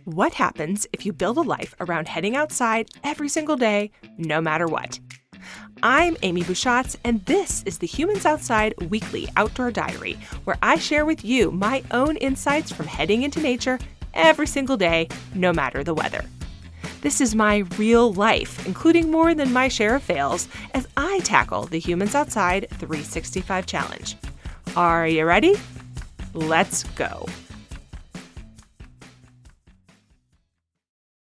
What happens if you build a life around heading outside every single day, no matter what? I'm Amy Bouchatz, and this is the Humans Outside Weekly Outdoor Diary, where I share with you my own insights from heading into nature every single day, no matter the weather. This is my real life, including more than my share of fails, as I tackle the Humans Outside 365 Challenge. Are you ready? Let's go.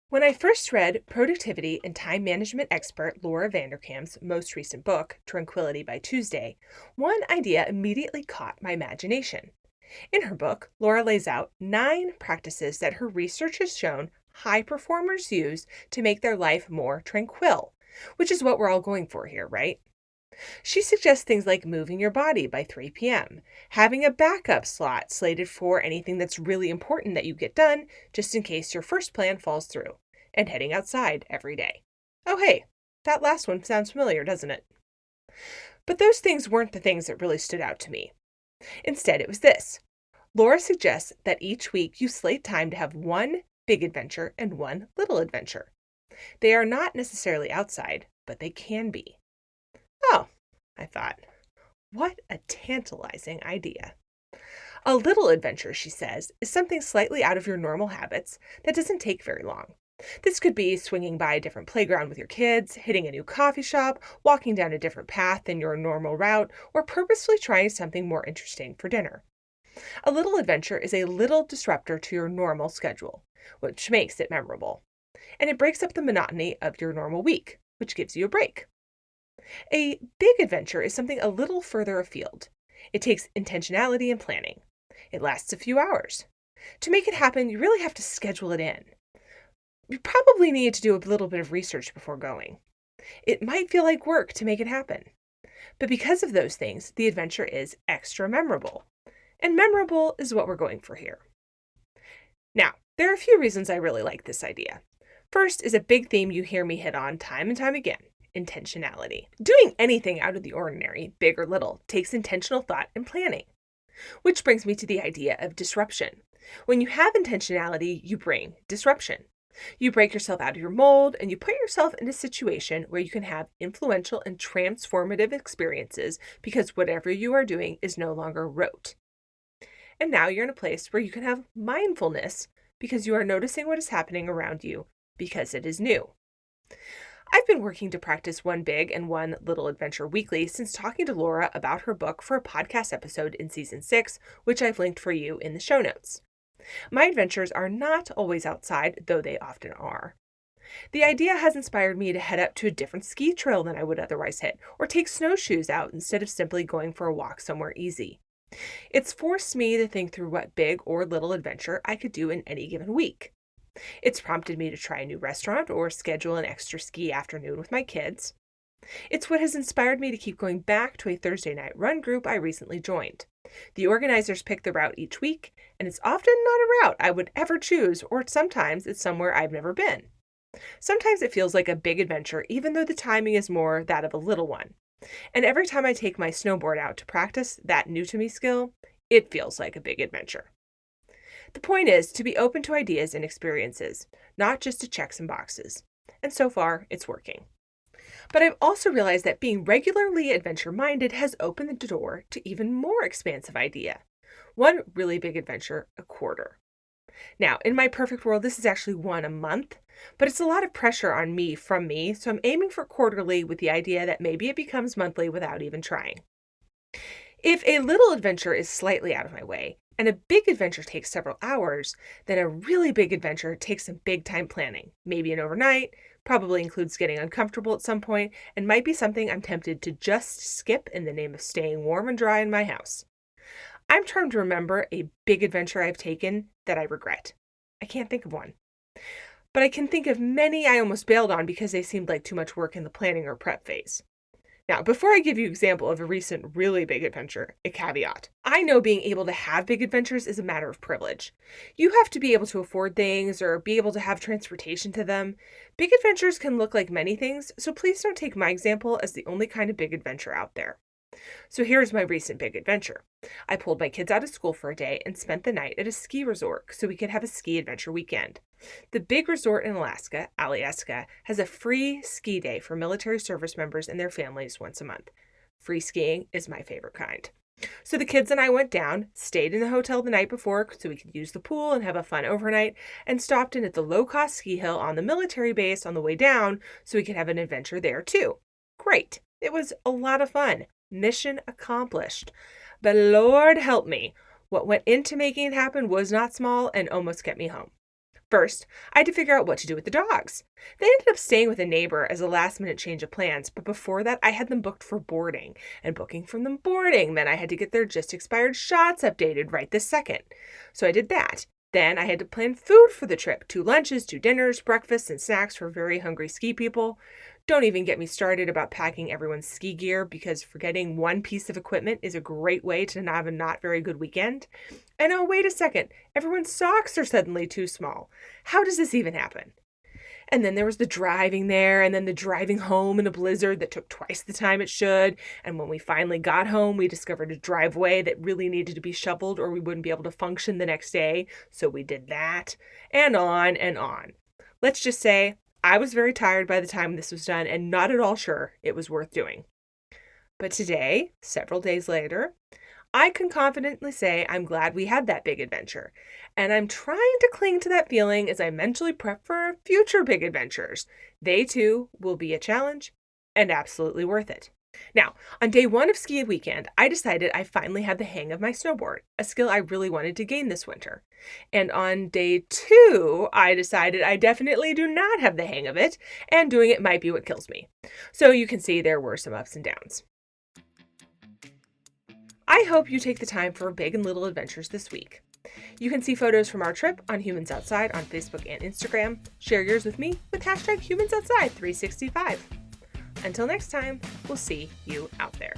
When I first read productivity and time management expert Laura Vanderkam's most recent book, Tranquility by Tuesday, one idea immediately caught my imagination. In her book, Laura lays out 9 practices that her research has shown high performers use to make their life more tranquil, which is what we're all going for here, right? She suggests things like moving your body by 3 p.m., having a backup slot slated for anything that's really important that you get done, just in case your first plan falls through, and heading outside every day. Oh hey, that last one sounds familiar, doesn't it? But those things weren't the things that really stood out to me. Instead, it was this. Laura suggests that each week you slate time to have one big adventure and one little adventure. They are not necessarily outside, but they can be. Oh, I thought, what a tantalizing idea. A little adventure, she says, is something slightly out of your normal habits that doesn't take very long. This could be swinging by a different playground with your kids, hitting a new coffee shop, walking down a different path than your normal route, or purposefully trying something more interesting for dinner. A little adventure is a little disruptor to your normal schedule, which makes it memorable. And it breaks up the monotony of your normal week, which gives you a break. A big adventure is something a little further afield. It takes intentionality and planning. It lasts a few hours. To make it happen, you really have to schedule it in. You probably need to do a little bit of research before going. It might feel like work to make it happen. But because of those things, the adventure is extra memorable. And memorable is what we're going for here. Now, there are a few reasons I really like this idea. First is a big theme you hear me hit on time and time again. Intentionality. Doing anything out of the ordinary, big or little, takes intentional thought and planning. Which brings me to the idea of disruption. When you have intentionality, you bring disruption. You break yourself out of your mold and you put yourself in a situation where you can have influential and transformative experiences because whatever you are doing is no longer rote. And now you're in a place where you can have mindfulness because you are noticing what is happening around you because it is new. I've been working to practice one big and one little adventure weekly since talking to Laura about her book for a podcast episode in season 6, which I've linked for you in the show notes. My adventures are not always outside, though they often are. The idea has inspired me to head up to a different ski trail than I would otherwise hit, or take snowshoes out instead of simply going for a walk somewhere easy. It's forced me to think through what big or little adventure I could do in any given week. It's prompted me to try a new restaurant or schedule an extra ski afternoon with my kids. It's what has inspired me to keep going back to a Thursday night run group I recently joined. The organizers pick the route each week, and it's often not a route I would ever choose, or sometimes it's somewhere I've never been. Sometimes it feels like a big adventure, even though the timing is more that of a little one. And every time I take my snowboard out to practice that new-to-me skill, it feels like a big adventure. The point is to be open to ideas and experiences, not just to check some boxes. And so far, it's working. But I've also realized that being regularly adventure-minded has opened the door to even more expansive idea. One really big adventure a quarter. Now, in my perfect world, this is actually one a month, but it's a lot of pressure on me from me, so I'm aiming for quarterly with the idea that maybe it becomes monthly without even trying. If a little adventure is slightly out of my way, and a big adventure takes several hours, then a really big adventure takes some big time planning, maybe an overnight, probably includes getting uncomfortable at some point, and might be something I'm tempted to just skip in the name of staying warm and dry in my house. I'm trying to remember a big adventure I've taken that I regret. I can't think of one. But I can think of many I almost bailed on because they seemed like too much work in the planning or prep phase. Now, before I give you an example of a recent really big adventure, a caveat. I know being able to have big adventures is a matter of privilege. You have to be able to afford things or be able to have transportation to them. Big adventures can look like many things, so please don't take my example as the only kind of big adventure out there. So here's my recent big adventure. I pulled my kids out of school for a day and spent the night at a ski resort so we could have a ski adventure weekend. The big resort in Alaska, Alyeska, has a free ski day for military service members and their families once a month. Free skiing is my favorite kind. So the kids and I went down, stayed in the hotel the night before so we could use the pool and have a fun overnight, and stopped in at the low-cost ski hill on the military base on the way down so we could have an adventure there too. Great. It was a lot of fun. Mission accomplished. But Lord help me, what went into making it happen was not small and almost kept me home. First, I had to figure out what to do with the dogs. They ended up staying with a neighbor as a last-minute change of plans, but before that, I had them booked for boarding. And booking from them boarding meant I had to get their just-expired shots updated right this second. So I did that. Then I had to plan food for the trip. 2 lunches, 2 dinners, breakfasts, and snacks for very hungry ski people. Don't even get me started about packing everyone's ski gear because forgetting one piece of equipment is a great way to have a not very good weekend. And oh, wait a second, everyone's socks are suddenly too small. How does this even happen? And then there was the driving there, and then the driving home in a blizzard that took twice the time it should. And when we finally got home, we discovered a driveway that really needed to be shoveled or we wouldn't be able to function the next day. So we did that, and on and on. Let's just say I was very tired by the time this was done and not at all sure it was worth doing. But today, several days later, I can confidently say I'm glad we had that big adventure, and I'm trying to cling to that feeling as I mentally prep for future big adventures. They too will be a challenge and absolutely worth it. Now, on day 1 of ski weekend, I decided I finally had the hang of my snowboard, a skill I really wanted to gain this winter. And on day 2, I decided I definitely do not have the hang of it, and doing it might be what kills me. So you can see there were some ups and downs. I hope you take the time for big and little adventures this week. You can see photos from our trip on Humans Outside on Facebook and Instagram. Share yours with me with #HumansOutside365. Until next time, we'll see you out there.